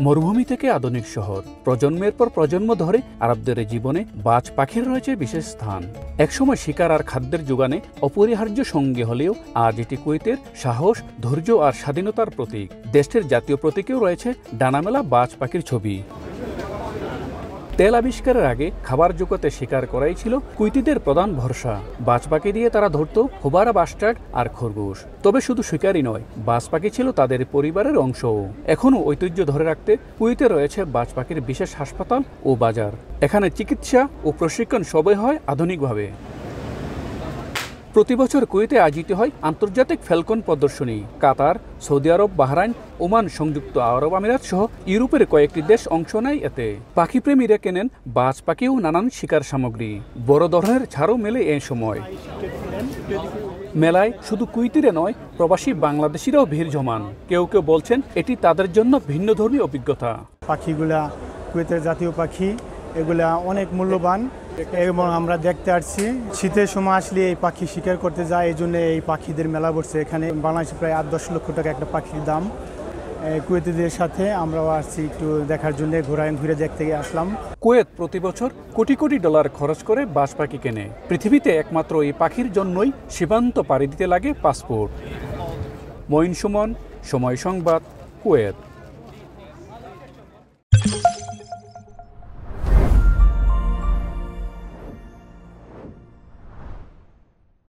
মরুভূমি থেকে আধুনিক শহর, প্রজন্মের পর প্রজন্ম ধরে আরবদের জীবনে বাজ পাখির রয়েছে বিশেষ স্থান। একসময় শিকার আর খাদ্যের যোগানে অপরিহার্য সঙ্গী হলেও আজ এটি কুয়েতের সাহস, ধৈর্য আর স্বাধীনতার প্রতীক। দেশটির জাতীয় প্রতীকেও রয়েছে ডানামেলা বাজ পাখির ছবি। তেল আবিষ্কারের আগে খাবার জগতে শিকার করাই ছিল কুইতিদের প্রধান ভরসা। বাজ পাখি দিয়ে তারা ধরত হোবারা, বাস্টার্ড আর খরগোশ। তবে শুধু শিকারই নয়, বাজ পাখি ছিল তাদের পরিবারের অংশও। এখনও ঐতিহ্য ধরে রাখতে কুয়েতে রয়েছে বাজ পাখির বিশেষ হাসপাতাল ও বাজার। এখানে চিকিৎসা ও প্রশিক্ষণ সবই হয় আধুনিকভাবে। প্রতি বছর কুয়েতে আয়োজিত হয় আন্তর্জাতিক ফ্যালকন প্রদর্শনী। কাতার, সৌদি আরব, বাহরাইন, ওমান, সংযুক্ত আরব আমিরাত সহ ইউরোপের কয়েকটি দেশ অংশ নেয় এতে। পাখিপ্রেমীরা কেনেন বাজ পাখি ও নানান শিকার সামগ্রী। বড় ধরনের ছাড়ও মেলে এ সময়। মেলায় শুধু কুয়েতিরে নয়, প্রবাসী বাংলাদেশিরাও ভিড় জমান। কেউ কেউ বলছেন এটি তাদের জন্য ভিন্নধর্মী অভিজ্ঞতা। পাখিগুলা কুয়েতের জাতীয় পাখি, এগুলা অনেক মূল্যবান এবং আমরা দেখতে আসছি শীতের সময় আসলে এই পাখি শিকার করতে যায়। এই জন্য এই পাখিদের মেলা বসছে এখানে। বাংলাদেশে প্রায় 8-10 লক্ষ টাকা একটা পাখির দাম। কুয়েতিদের সাথে আমরাও আসছি একটু দেখার জন্য, ঘুরে দেখতে আসলাম। কুয়েত প্রতি বছর কোটি কোটি ডলার খরচ করে বাজ পাখি কেনে। পৃথিবীতে একমাত্র এই পাখির জন্যই সীমান্ত পাড়ি দিতে লাগে পাসপোর্ট। মঈন সুমন, সময় সংবাদ, কুয়েত।